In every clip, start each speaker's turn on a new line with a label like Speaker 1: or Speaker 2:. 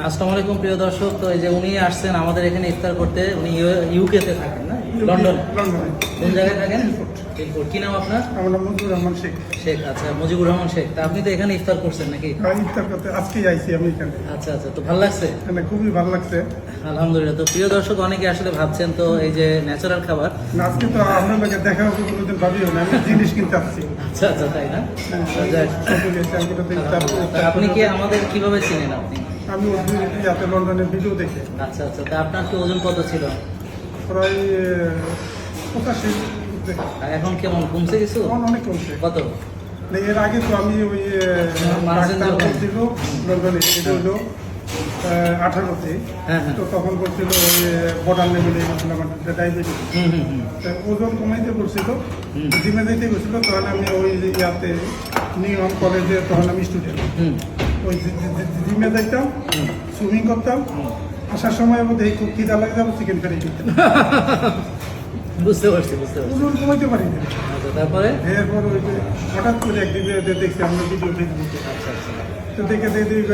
Speaker 1: আসসালামু আলাইকুম প্রিয় দর্শক। তো এই যে উনি আসছেন আমাদের এখানে ইফতার করতে। উনি ইউকে তে থাকেন না, লন্ডন? কোন জায়গায় থাকেন? কি নাম আপনার?
Speaker 2: আমার নাম মুজিবুর রহমান শেখ।
Speaker 1: শেখ, আচ্ছা, মুজিবুর রহমান শেখ। তা আপনি তো এখানে ইফতার করছেন নাকি?
Speaker 2: ইফতার করতে আজকেই আইছি আমি এখানে।
Speaker 1: আচ্ছা আচ্ছা, তো ভালো লাগছে?
Speaker 2: এখানে খুবই ভালো লাগছে,
Speaker 1: আলহামদুলিল্লাহ। তো প্রিয় দর্শক, অনেকে আসলে ভাবছেন তো এই যে ন্যাচারাল খাবার,
Speaker 2: আজকে তো আপনার লোকের দেখা হবে কোনোদিন ভাবিও না, আমি জিনিস কিনতে আসছি।
Speaker 1: আচ্ছা আচ্ছা, তাই না? তা আপনি কি আমাদের কিভাবে চিনেন আপনি?
Speaker 2: আমি যাতে লন্ডনের ভিডিও দেখে।
Speaker 1: আচ্ছা আচ্ছা, তা আপনার কি ওজন কত ছিল?
Speaker 2: প্রায় 85।
Speaker 1: আর এখন কেমন, কমছে কিছু?
Speaker 2: অনেক কমছে।
Speaker 1: কত?
Speaker 2: এর আগে তো আমি ওই ডাক্তার বলছিল লন্ডনে, এটা হলো 18-তে। তো তখন বলছিল ওই বর্ডার লেভেলে আমার ডায়াবেটিস, ওজন কমাইতে বলছিল, জিমে যাইতে বলছিল। তখন আমি ওই ইয়াতে নিয়ম কলেজে, তখন আমি স্টুডেন্ট, ওই জিমে যাইতাম, সুইমিং করতাম, আসার সময় মধ্যে এই খুব খিদা লাগে যাবো, চিকেন ফ্রাই খেতাম।
Speaker 1: বুঝতে পারছি, বুঝতে পারছি।
Speaker 2: ওজন কমাইতে পারি না।
Speaker 1: আচ্ছা, তারপরে
Speaker 2: এরপর ওই যে হঠাৎ করে একদিন দেখছি আমরা ভিডিও ফেসবুকে,
Speaker 1: আচ্ছা আচ্ছা,
Speaker 2: তো দেখে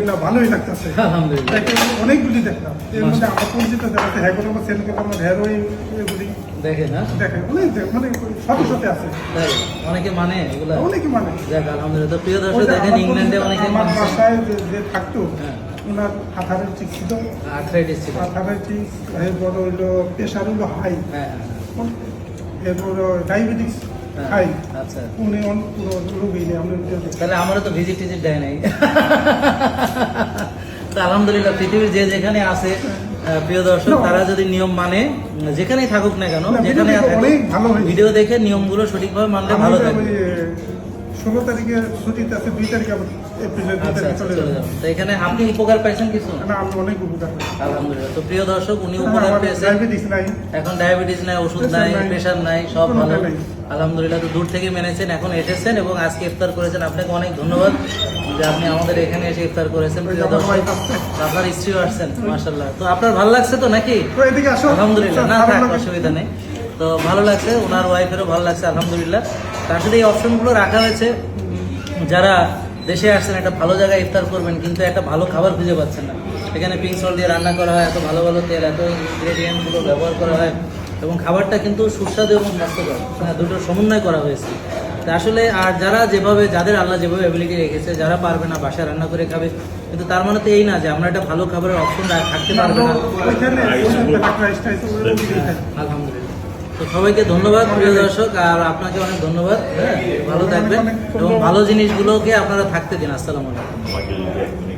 Speaker 2: না ভালোই লাগতেছে।
Speaker 1: আলহামদুলিল্লাহ।
Speaker 2: অনেকগুলি দেখলাম, এর মধ্যে আমার পরিচিত যারা আছে, হ্যাঁ আমার ছেলেকে আমার হেরোই এগুলি
Speaker 1: দেখে না,
Speaker 2: দেখে অনেক, মানে সাথে সাথে আছে,
Speaker 1: অনেকে মানে এগুলা,
Speaker 2: অনেকে মানে।
Speaker 1: যাক আলহামদুলিল্লাহ। তো প্রিয় দর্শক দেখেন, ইংল্যান্ডে অনেকে
Speaker 2: আমার বাসায় যে থাকতো,
Speaker 1: হ্যাঁ,
Speaker 2: ওনার আথারাইটিস ছিল,
Speaker 1: আর্থ্রাইটিস ছিল,
Speaker 2: আথারাইটিস, এরপর হইলো প্রেশার হইলো হাই,
Speaker 1: হ্যাঁ,
Speaker 2: এরপর ডায়াবেটিস হাই।
Speaker 1: আচ্ছা,
Speaker 2: উনি কোনো রোগী নেই, আমরা
Speaker 1: তাহলে আমারও তো ভিজিট টিজিট দেয় নাই। তো আলহামদুলিল্লাহ, পৃথিবীর যে যেখানে আছে প্রিয় দর্শক, তারা যদি নিয়ম মানে, যেখানেই থাকুক না কেন, যেখানে
Speaker 2: অনেক ভালো
Speaker 1: ভিডিও দেখে নিয়মগুলো সঠিকভাবে মানলে ভালো থাকবে।
Speaker 2: 16 তারিখে ছুটিতে আছে, 2 তারিখে আবার এপ্রিলের 2 তারিখে চলে যাবে।
Speaker 1: তো এখানে আপনি উপকার পাইছেন কিছু?
Speaker 2: না, আমি অনেক উপকার পাই
Speaker 1: আলহামদুলিল্লাহ। তো প্রিয় দর্শক, উনি উপকার পেয়েছেন।
Speaker 2: ডায়াবেটিস নাই,
Speaker 1: এখন ডায়াবেটিস নাই, ওষুধ নাই, প্রেশার নাই, সব ভালো আলহামদুলিল্লাহ। তো দূর থেকে মেনেছেন, এখন এসেছেন এবং আজকে ইফতার করেছেন। আপনাকে অনেক ধন্যবাদ যে আপনি আমাদের এখানে এসে ইফতার করেছেন। প্রিয় দর্শক, আপনার স্ত্রীও আসছেন, মাশাআল্লাহ। তো আপনার ভালো লাগছে তো নাকি? আলহামদুলিল্লাহ, না থাক, অসুবিধা নেই। তো ভালো লাগছে, ওনার ওয়াইফেরও ভালো লাগছে, আলহামদুলিল্লাহ। তার সাথে এই অপশনগুলো রাখা হয়েছে, যারা দেশে আসছেন একটা ভালো জায়গায় ইফতার করবেন কিন্তু একটা ভালো খাবার খুঁজে পাচ্ছেন না। এখানে পিঙ্ক সল্ট দিয়ে রান্না করা হয়, এত ভালো ভালো তেল, এত ইনগ্রেডিয়েন্টগুলো ব্যবহার করা হয় এবং খাবারটা কিন্তু সুস্বাদু এবং স্বাস্থ্যকর, দুটোর সমন্বয় করা হয়েছে। তা আসলে আর যারা যেভাবে, যাদের আল্লাহ যেভাবে অ্যাবিলিটি রেখেছে, যারা পারবে না বাসায় রান্না করে খাবে, কিন্তু তার মানে তো এই না যে আমরা একটা ভালো খাবারের অপশন থাকতে পারবে না। আলহামদুলিল্লাহ। তো সবাইকে ধন্যবাদ প্রিয় দর্শক, আর আপনাকে অনেক ধন্যবাদ। ভালো থাকবেন এবং ভালো জিনিসগুলোকে আপনারা থাকতে দিন। আসসালামু আলাইকুম।